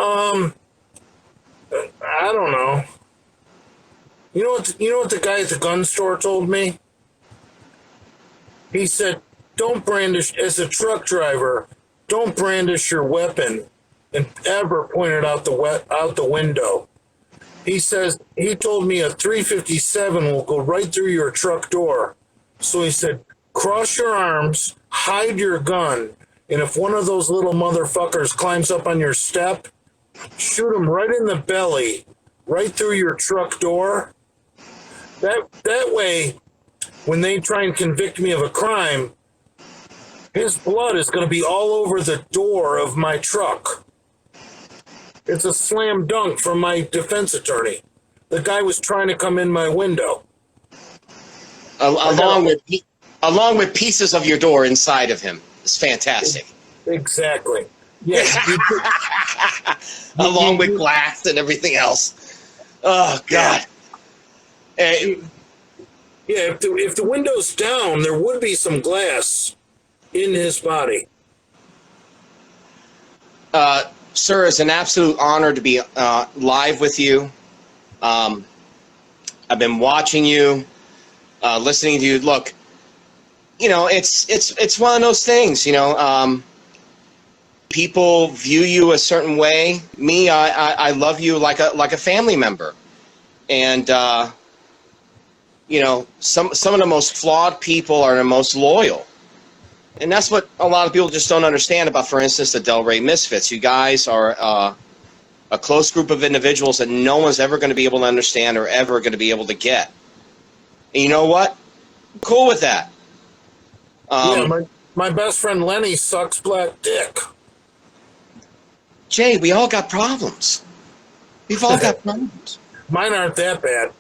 Um, I don't know. You know what the guy at the gun store told me? He said, "Don't brandish as a truck driver. Don't brandish your weapon and ever point it out the window." He says he told me a 357 will go right through your truck door. So he said, cross your arms, hide your gun, and if one of those little motherfuckers climbs up on your step, shoot him right in the belly, right through your truck door. That way, when they try and convict me of a crime, his blood is going to be all over the door of my truck. It's a slam dunk from my defense attorney. The guy was trying to come in my window. Along with pieces of your door inside of him. It's fantastic. Exactly. Yes. Along with glass and everything else. Oh, God. Yeah, if the window's down, there would be some glass in his body. Sir, it's an absolute honor to be live with you. I've been watching you, listening to you. Look, it's one of those things. People view you a certain way. Me, I love you like a family member, and some of the most flawed people are the most loyal. And that's what a lot of people just don't understand about, for instance, the Delray Misfits. You guys are a close group of individuals that no one's ever going to be able to understand or ever going to be able to get. And you know what? I'm cool with that. My best friend Lenny sucks black dick. Jay, we all got problems. We've all got problems. Mine aren't that bad.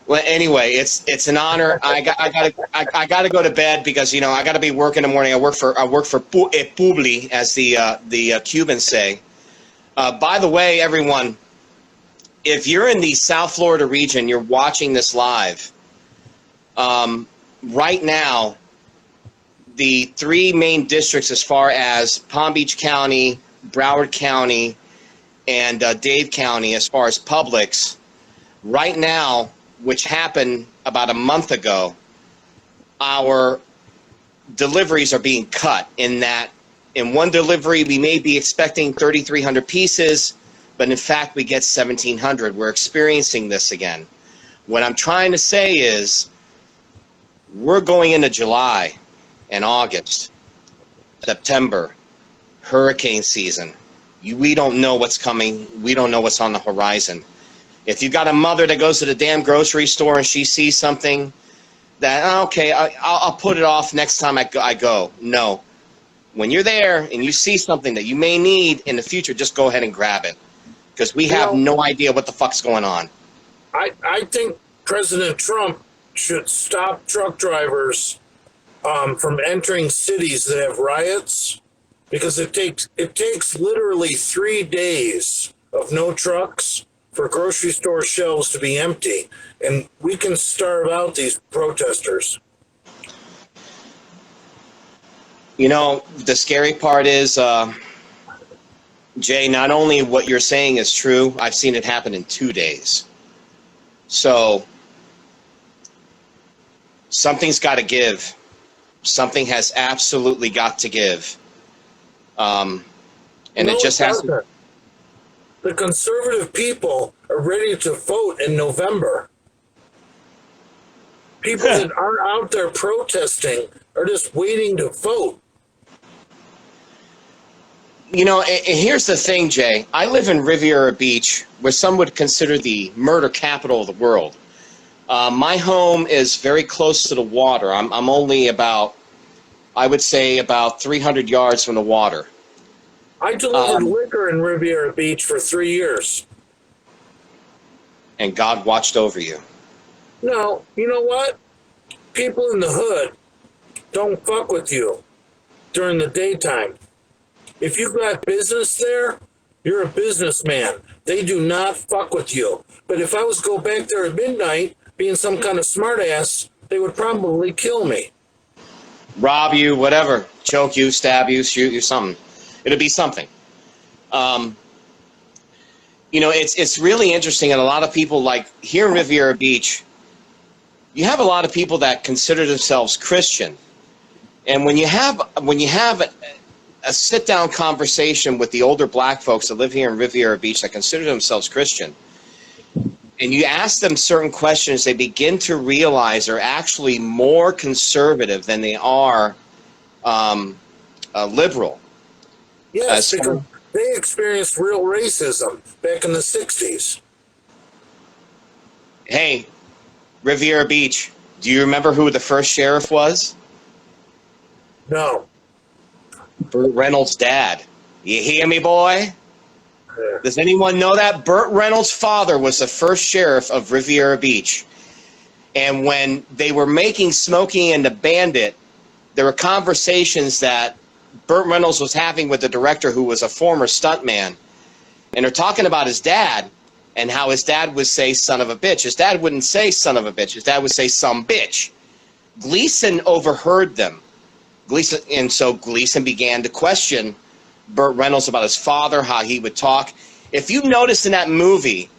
Well, anyway, it's an honor. I gotta go to bed because I gotta be working in the morning. I work for Publi, as the Cubans say. By the way, everyone, if you're in the South Florida region, you're watching this live. Right now, the three main districts, as far as Palm Beach County, Broward County, and Dade County, as far as Publix, right now, which happened about a month ago, our deliveries are being cut in that in one delivery we may be expecting 3,300 pieces, but in fact we get 1,700. We're experiencing this again. What I'm trying to say is we're going into July and August, September, hurricane season. We don't know what's coming. We don't know what's on the horizon. If you've got a mother that goes to the damn grocery store and she sees something that, okay, I'll put it off next time I go. No. When you're there and you see something that you may need in the future, just go ahead and grab it. Because we have no idea what the fuck's going on. I think President Trump should stop truck drivers from entering cities that have riots, because it takes literally 3 days of no trucks for grocery store shelves to be empty, and we can starve out these protesters. The scary part is, Jay, not only what you're saying is true, I've seen it happen in 2 days. So something's got to give. Something has absolutely got to give. And it just has to. The conservative people are ready to vote in November. People that aren't out there protesting are just waiting to vote. And here's the thing, Jay. I live in Riviera Beach, where some would consider the murder capital of the world. My home is very close to the water. I'm only about 300 yards from the water. I delivered liquor in Riviera Beach for 3 years. And God watched over you. No, you know what? People in the hood don't fuck with you during the daytime. If you got business there, you're a businessman. They do not fuck with you. But if I was to go back there at midnight, being some kind of smartass, they would probably kill me. Rob you, whatever. Choke you, stab you, shoot you, something. It'll be something. Um, it's really interesting, and a lot of people, like here in Riviera Beach, you have a lot of people that consider themselves Christian, and when you have a sit down conversation with the older black folks that live here in Riviera Beach that consider themselves Christian, and you ask them certain questions, they begin to realize they're actually more conservative than they are liberal. Yes, because they experienced real racism back in the 60s. Hey, Riviera Beach, do you remember who the first sheriff was? No. Burt Reynolds' dad. You hear me, boy? Yeah. Does anyone know that? Burt Reynolds' father was the first sheriff of Riviera Beach. And when they were making Smokey and the Bandit, there were conversations that Burt Reynolds was having with the director, who was a former stuntman. And they're talking about his dad and how his dad would say son of a bitch. His dad wouldn't say son of a bitch. His dad would say some bitch. Gleason overheard them. So Gleason began to question Burt Reynolds about his father, how he would talk. If you notice in that movie,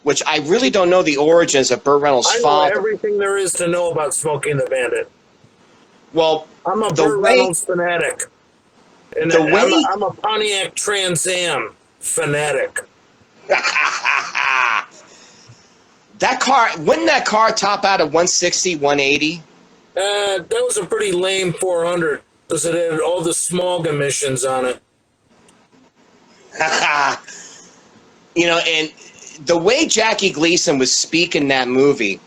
which I really don't know the origins of Burt Reynolds' father. I know everything there is to know about Smokey and the Bandit. Well, I'm a Burt Reynolds fanatic. And I'm a Pontiac Trans Am fanatic. That car, wouldn't that car top out at 160, 180? That was a pretty lame 400 because it had all the smog emissions on it. And the way Jackie Gleason was speaking that movie,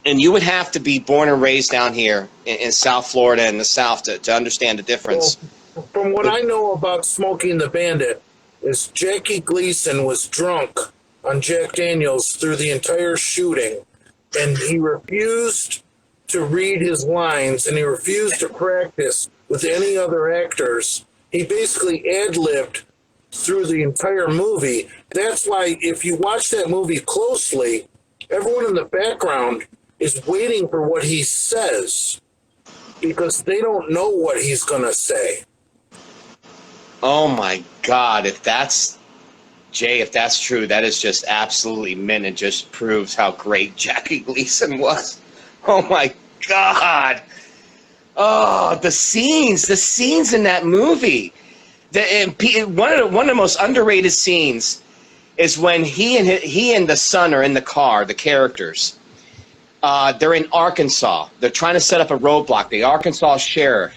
and you would have to be born and raised down here in South Florida and the South to understand the difference. Well, from what I know about Smokey and the Bandit, is Jackie Gleason was drunk on Jack Daniels through the entire shooting, and he refused to read his lines, and he refused to practice with any other actors. He basically ad-libbed through the entire movie. That's why if you watch that movie closely, everyone in the background is waiting for what he says because they don't know what he's going to say. Oh my God, if that's true, that is just absolutely mint and just proves how great Jackie Gleason was. Oh my God. Oh, the scenes in that movie. One of the most underrated scenes is when he and the son are in the car, the characters. They're in Arkansas. They're trying to set up a roadblock. The Arkansas sheriff,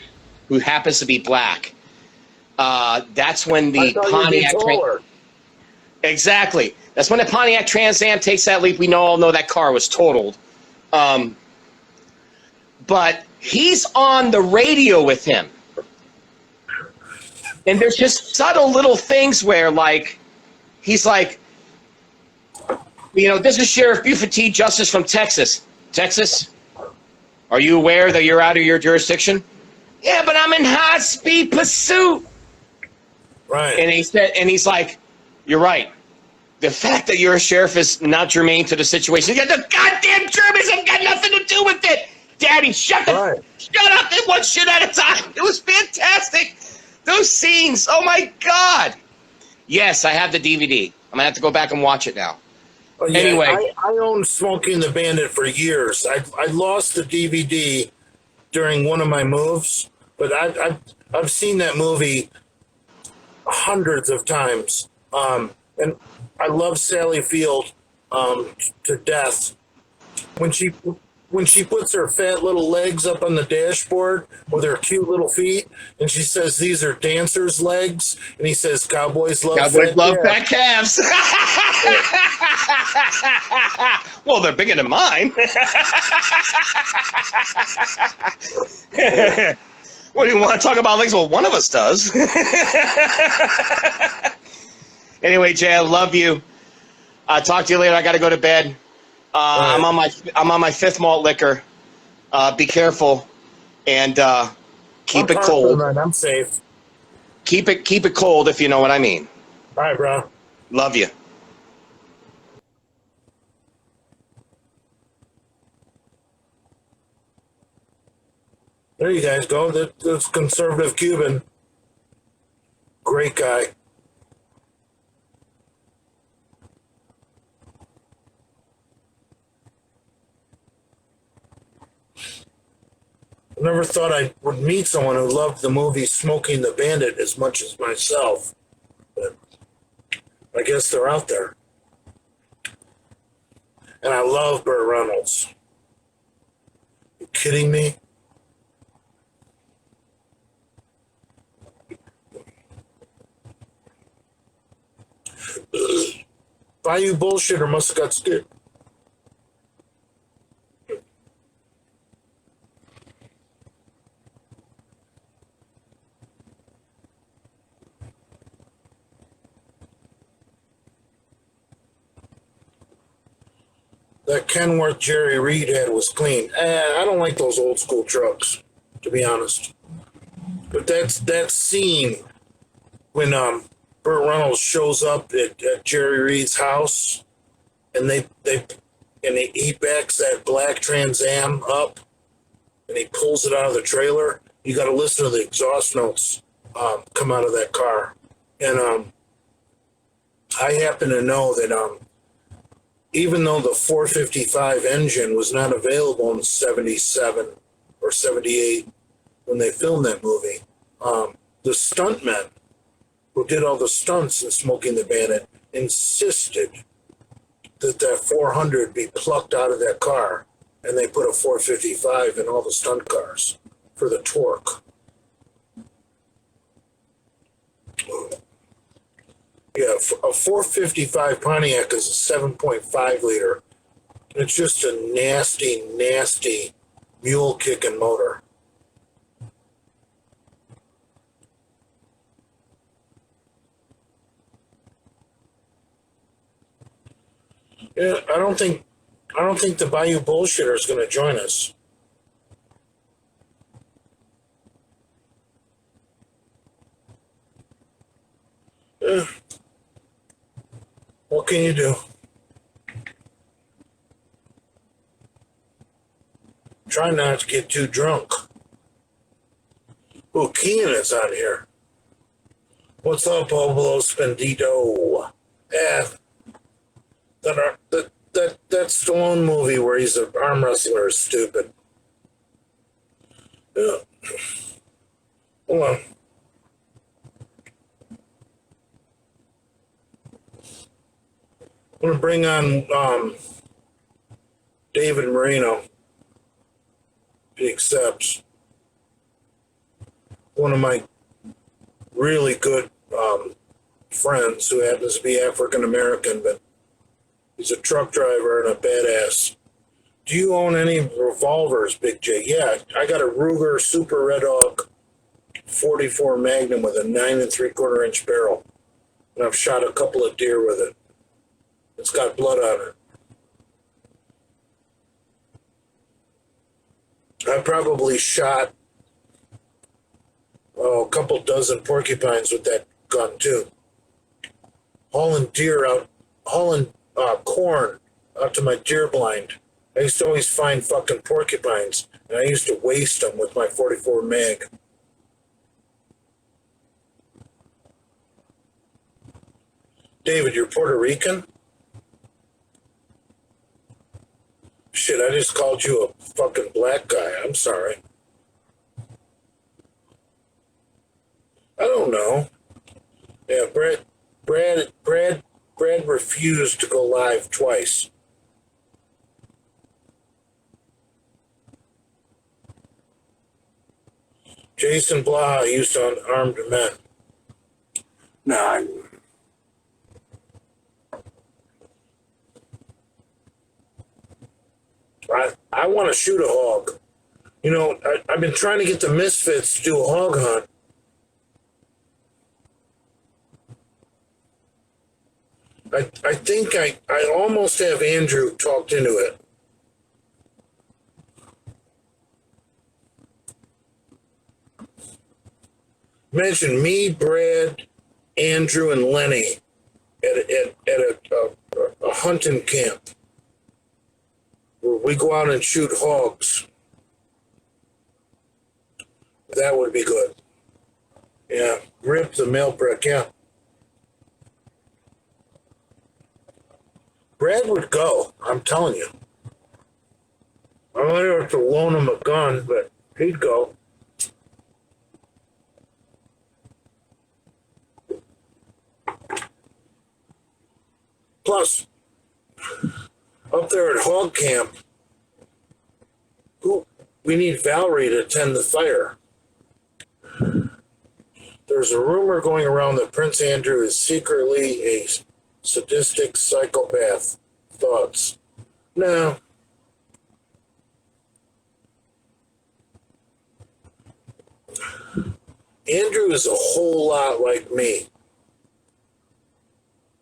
who happens to be black. That's when the Pontiac... Exactly. That's when the Pontiac Trans Am takes that leap. We all know that car was totaled. But he's on the radio with him. And there's just subtle little things where, like, he's like, this is Sheriff Buford Justice from Texas. Texas, are you aware that you're out of your jurisdiction? Yeah, but I'm in high-speed pursuit. Right. And he's like, you're right. The fact that you're a sheriff is not germane to the situation. The goddamn Germans have got nothing to do with it. Daddy, shut up and one shit at a time. It was fantastic. Those scenes, oh my God. Yes, I have the DVD. I'm going to have to go back and watch it now. Oh, yeah, anyway. I owned Smokey and the Bandit for years. I lost the DVD during one of my moves, but I've seen that movie hundreds of times. And I love Sally Field to death. When she puts her fat little legs up on the dashboard with her cute little feet, and she says, "These are dancers' legs," and he says, "Cowboys love fat calves." Well, they're bigger than mine. What do you want to talk about legs? Well, one of us does. Anyway, Jay, I love you. I'll talk to you later. I got to go to bed. Right. I'm on my fifth malt liquor. Be careful and keep it cold. I'm safe. Keep it cold, if you know what I mean. All right, bro. Love you. There you guys go. That's conservative Cuban. Great guy. never thought I would meet someone who loved the movie Smoking the Bandit as much as myself. But I guess they're out there. And I love Burt Reynolds. You kidding me? Bayou bullshitter must have got scared. That Kenworth Jerry Reed had was clean. I don't like those old school trucks, to be honest. But that scene when Burt Reynolds shows up at Jerry Reed's house, and he backs that black Trans Am up, and he pulls it out of the trailer. You got to listen to the exhaust notes come out of that car. And I happen to know that even though the 455 engine was not available in 77 or 78 when they filmed that movie, the stuntmen who did all the stunts in Smoking the Bandit insisted that 400 be plucked out of that car, and they put a 455 in all the stunt cars for the torque. Yeah, a 455 Pontiac is a 7.5 liter. It's just a nasty, nasty mule kicking motor. Yeah, I don't think the Bayou bullshitter is going to join us. What can you do? Try not to get too drunk. Oh, Kean is out here. What's up, Pablo Spendito? Yeah, that Stallone movie where he's an arm wrestler is stupid. Yeah. Hold on. I'm going to bring on David Marino, if he accepts. One of my really good friends who happens to be African American, but he's a truck driver and a badass. Do you own any revolvers, Big J? Yeah, I got a Ruger Super Red Hawk 44 Magnum with a 9 3/4 inch barrel, and I've shot a couple of deer with it. It's got blood on it. I probably shot a couple dozen porcupines with that gun too. Hauling corn out to my deer blind. I used to always find fucking porcupines, and I used to waste them with my 44 mag. David, you're Puerto Rican? Shit, I just called you a fucking black guy. I'm sorry. I don't know. Yeah, Brad refused to go live twice. Jason Blaha used to unarmed men. Nah. I want to shoot a hog. You know, I've been trying to get the Misfits to do a hog hunt. I think I almost have Andrew talked into it. Imagine me, Brad, Andrew, and Lenny at a hunting camp where we go out and shoot hogs. That would be good. Yeah, rip the male brick, yeah. Brad would go, I'm telling you. I might have to loan him a gun, but He'd go. Plus, up there at Hog Camp, we need Valerie to tend the fire. There's a rumor going around that Prince Andrew is secretly a sadistic psychopath. Thoughts? No. Andrew is a whole lot like me.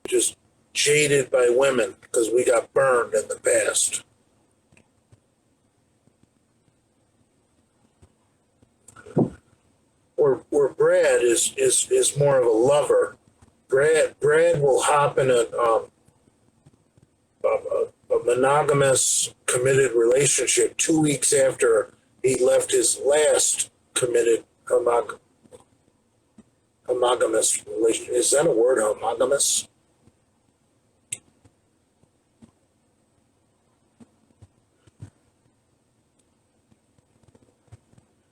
Just jaded by women because we got burned in the past. Where Brad is more of a lover. Brad will hop in a monogamous committed relationship 2 weeks after he left his last committed homogamous relationship. Is that a word, homogamous?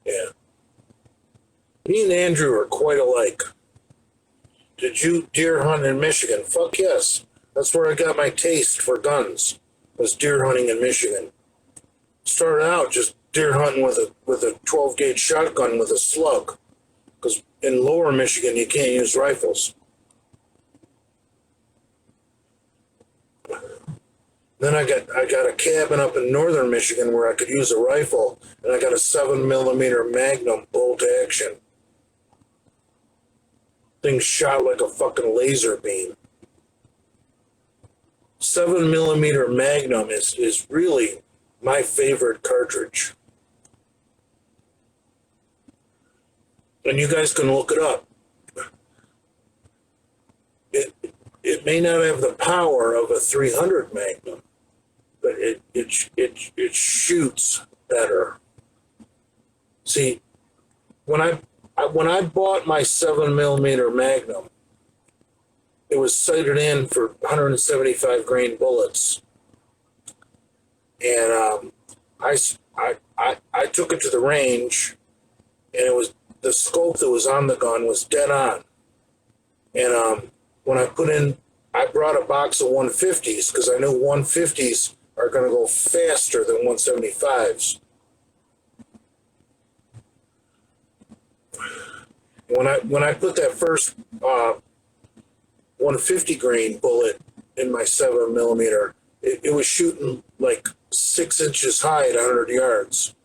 Yeah. Me and Andrew are quite alike. Did you deer hunt in Michigan? Fuck yes. That's where I got my taste for guns, was deer hunting in Michigan. Started out just deer hunting with a 12 gauge shotgun with a slug, because in lower Michigan you can't use rifles. Then I got a cabin up in northern Michigan where I could use a rifle, and I got a 7mm Magnum bolt action. Thing shot like a fucking laser beam. 7mm Magnum is really my favorite cartridge. And you guys can look it up. It may not have the power of a 300 Magnum, but it shoots better. See, when I bought my 7mm Magnum, it was sighted in for 175 grain bullets, and I took it to the range, and it was the scope that was on the gun was dead on, and when I brought a box of 150s because I knew 150s are going to go faster than 175s. When I put that first 150 grain bullet in my 7mm, it was shooting like 6 inches high at 100 yards.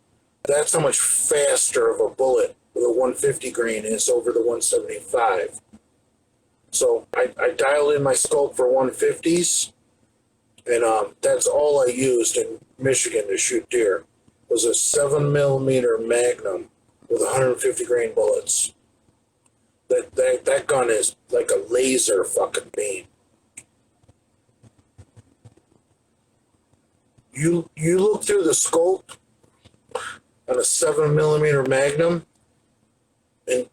That's how much faster of a bullet with a 150 grain is over the 175. So I dialed in my scope for 150s, and that's all I used in Michigan to shoot deer, was a 7mm Magnum with 150 grain bullets. That gun is like a laser fucking beam. You look through the scope on a 7mm Magnum, and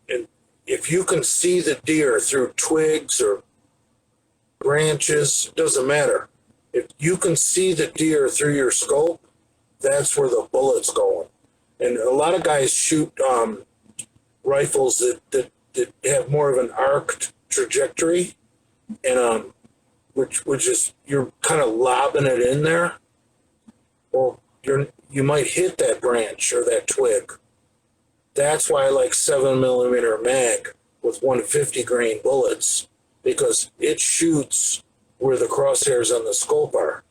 if you can see the deer through twigs or branches, it doesn't matter. If you can see the deer through your scope, that's where the bullet's going. And a lot of guys shoot rifles that have more of an arced trajectory, and which is you're kind of lobbing it in there. Well, you might hit that branch or that twig. That's why I like 7mm mag with 150 grain bullets, because it shoots where the crosshairs on the scope are.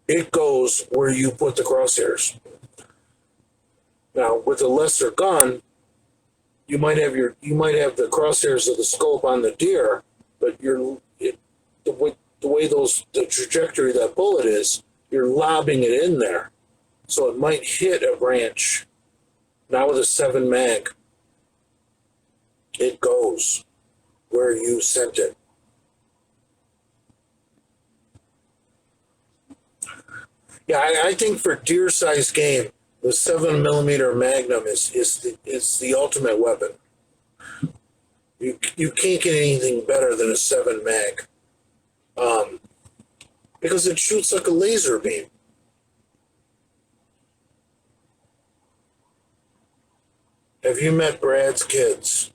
It goes where you put the crosshairs. Now, with a lesser gun, you might have the crosshairs of the scope on the deer, but the way the trajectory of that bullet is, you're lobbing it in there, so it might hit a branch. Not with a 7 mag. It goes where you sent it. Yeah, I think for deer-sized game, the 7mm Magnum is the ultimate weapon. You can't get anything better than a 7 mag, because it shoots like a laser beam. Have you met Brad's kids?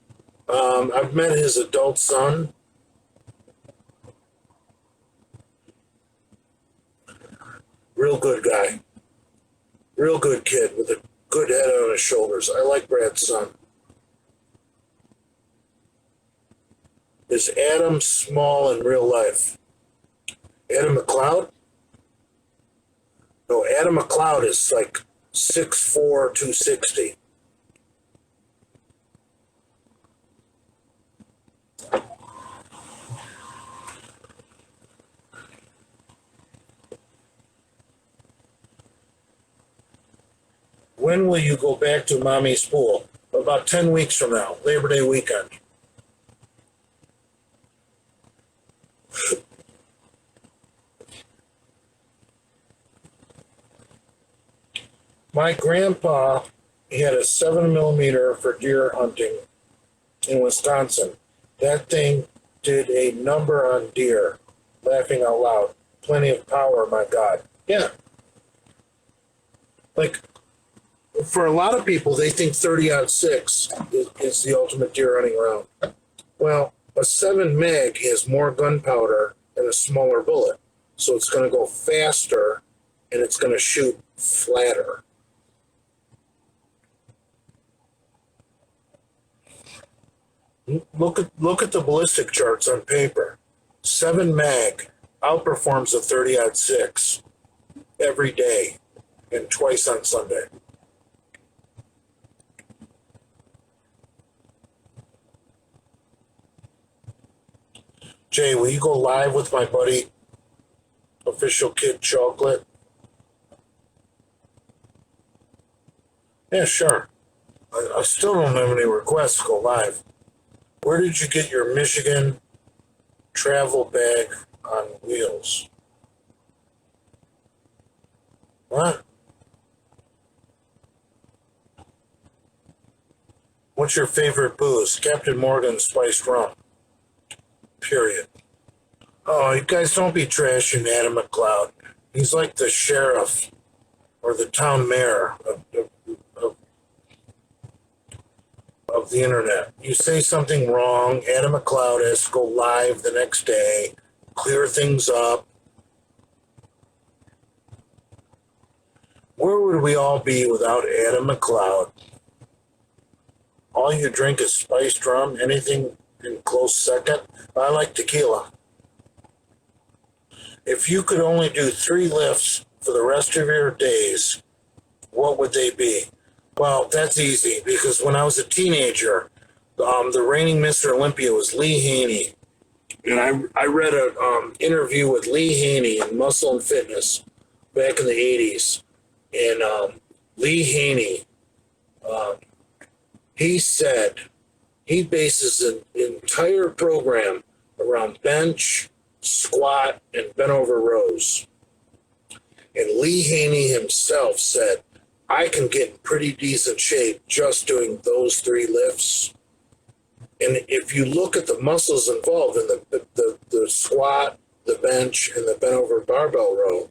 I've met his adult son. Real good guy. Real good kid with a good head on his shoulders. I like Brad's son. Is Adam small in real life? Adam McLeod? No, Adam McLeod is like 6'4", 260. When will you go back to Mommy's pool? About 10 weeks from now, Labor Day weekend. My grandpa, he had a 7mm for deer hunting in Wisconsin. That thing did a number on deer, laughing out loud. Plenty of power, my God. Yeah. Like, for a lot of people, they think 30-06 is the ultimate deer hunting round. Well, a 7 mag has more gunpowder and a smaller bullet. So it's going to go faster and it's going to shoot flatter. Look at the ballistic charts on paper. 7 mag outperforms a 30-06 every day and twice on Sunday. Jay, will you go live with my buddy, Official Kid Chocolate? Yeah, sure. I still don't have any requests to go live. Where did you get your Michigan travel bag on wheels? What? What's your favorite booze? Captain Morgan spiced rum. Period. Oh, you guys don't be trashing Adam McLeod. He's like the sheriff or the town mayor of the internet. You say something wrong, Adam McLeod has to go live the next day, clear things up. Where would we all be without Adam McLeod? All you drink is spiced rum, anything in close second? I like tequila. If you could only do 3 lifts for the rest of your days, what would they be? Well, that's easy, because when I was a teenager, the reigning Mr. Olympia was Lee Haney. And I read an interview with Lee Haney in Muscle and Fitness back in the 80s. And Lee Haney, he said he bases an entire program around bench, squat, and bent over rows. And Lee Haney himself said, I can get in pretty decent shape just doing those 3 lifts. And if you look at the muscles involved in the squat, the bench, and the bent over barbell row,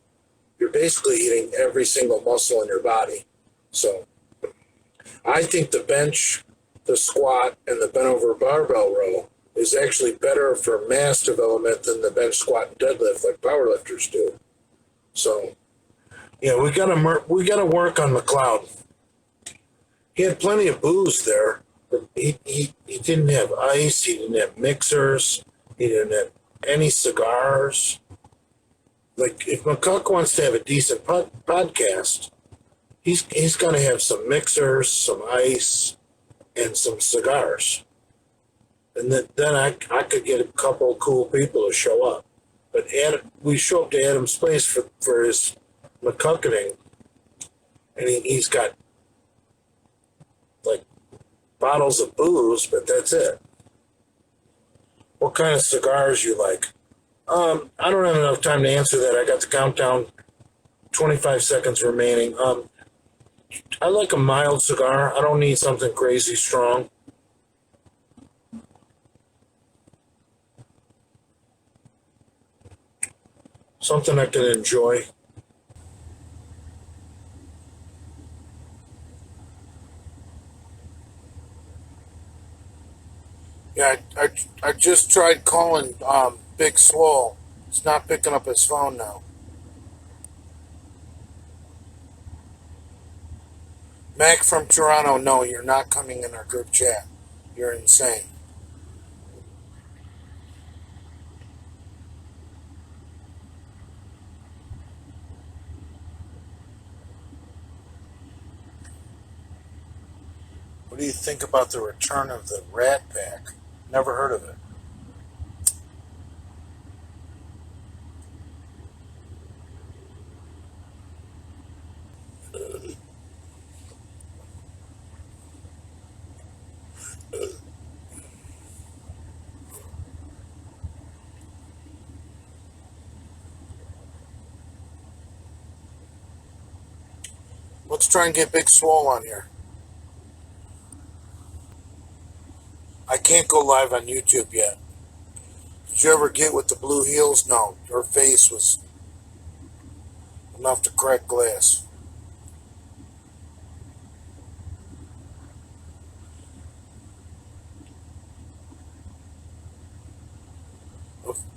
you're basically hitting every single muscle in your body. So I think the bench, the squat, and the bent over barbell row is actually better for mass development than the bench, squat, and deadlift like powerlifters do. So, yeah, we gotta work on McLeod. He had plenty of booze there, but he didn't have ice. He didn't have mixers. He didn't have any cigars. Like, if McCuck wants to have a decent podcast, he's gonna have some mixers, some ice, and some cigars. And then I could get a couple of cool people to show up. But we show up to Adam's place for his McCucketing, and he's got like bottles of booze, but that's it. What kind of cigars you like? I don't have enough time to answer that. I got the countdown, 25 seconds remaining. I like a mild cigar. I don't need something crazy strong. Something I can enjoy. Yeah, I just tried calling Big Swole. He's not picking up his phone now. Mac from Toronto, no, you're not coming in our group chat. You're insane. What do you think about the return of the Rat Pack? Never heard of it. Let's try and get Big Swole on here. I can't go live on YouTube yet. Did you ever get with the blue heels? No, her face was enough to crack glass.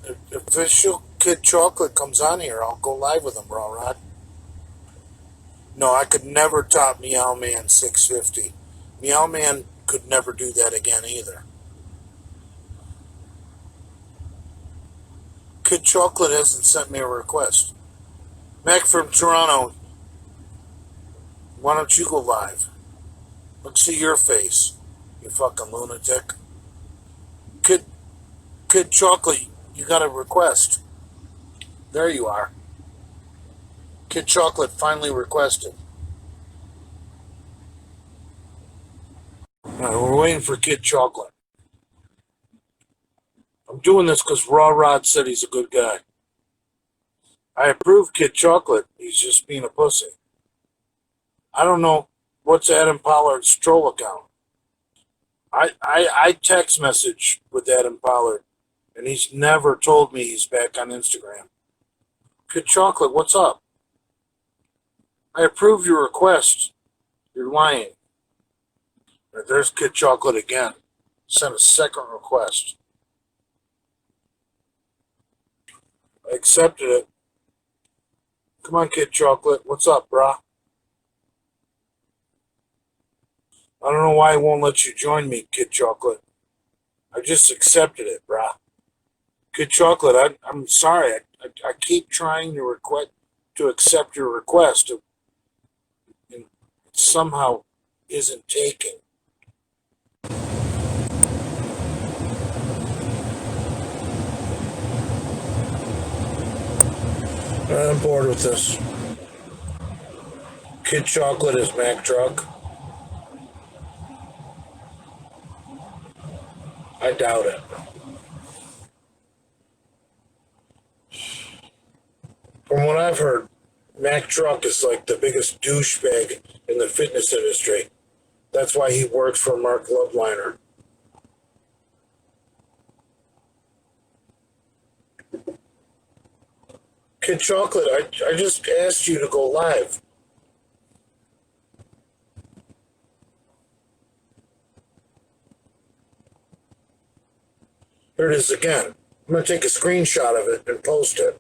If official Kid Chocolate comes on here, I'll go live with him, bro, Rod. No, I could never top Meow Man 650. Meow Man could never do that again either. Kid Chocolate hasn't sent me a request. Mac from Toronto, why don't you go live? Let's see your face, you fucking lunatic. Kid Chocolate, you got a request. There you are. Kid Chocolate finally requested. All right, we're waiting for Kid Chocolate. I'm doing this because Raw Rod said he's a good guy. I approve Kid Chocolate. He's just being a pussy. I don't know what's Adam Pollard's troll account. I text message with Adam Pollard, and he's never told me he's back on Instagram. Kid Chocolate, what's up? I approve your request. You're lying. There's Kid Chocolate again. Sent a second request. I accepted it. Come on, Kid Chocolate. What's up, brah? I don't know why I won't let you join me, Kid Chocolate. I just accepted it, brah. Kid Chocolate, I'm sorry. I keep trying to accept your request, and it somehow isn't taking. I'm bored with this. Kid Chocolate is Mac Truck. I doubt it. From what I've heard, Mac Truck is like the biggest douchebag in the fitness industry. That's why he works for Mark Loveliner. Kid Chocolate, I just asked you to go live. Here it is again. I'm going to take a screenshot of it and post it.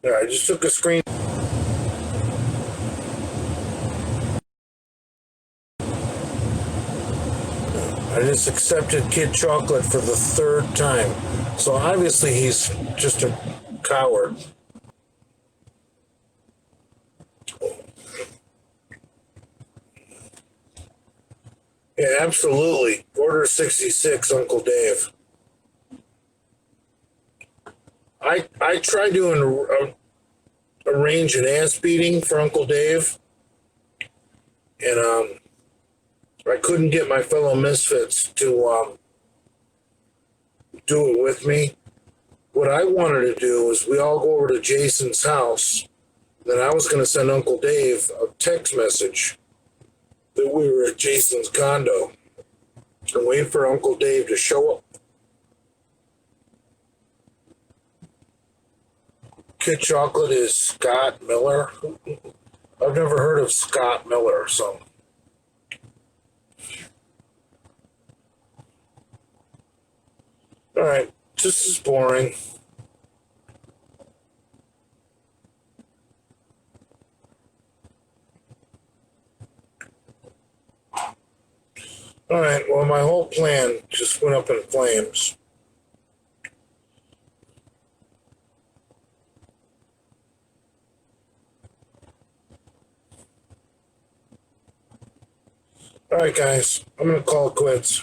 There, I just took a screen. I just accepted Kid Chocolate for the third time. So obviously he's just a coward. Yeah, absolutely. Order 66, Uncle Dave. I tried to arrange an ass beating for Uncle Dave, and I couldn't get my fellow misfits to do it with me. What I wanted to do was we all go over to Jason's house. Then I was going to send Uncle Dave a text message that we were at Jason's condo and wait for Uncle Dave to show up. Kid Chocolate is Scott Miller. I've never heard of Scott Miller, so. All right, this is boring. All right, well, my whole plan just went up in flames. All right, guys, I'm going to call it quits.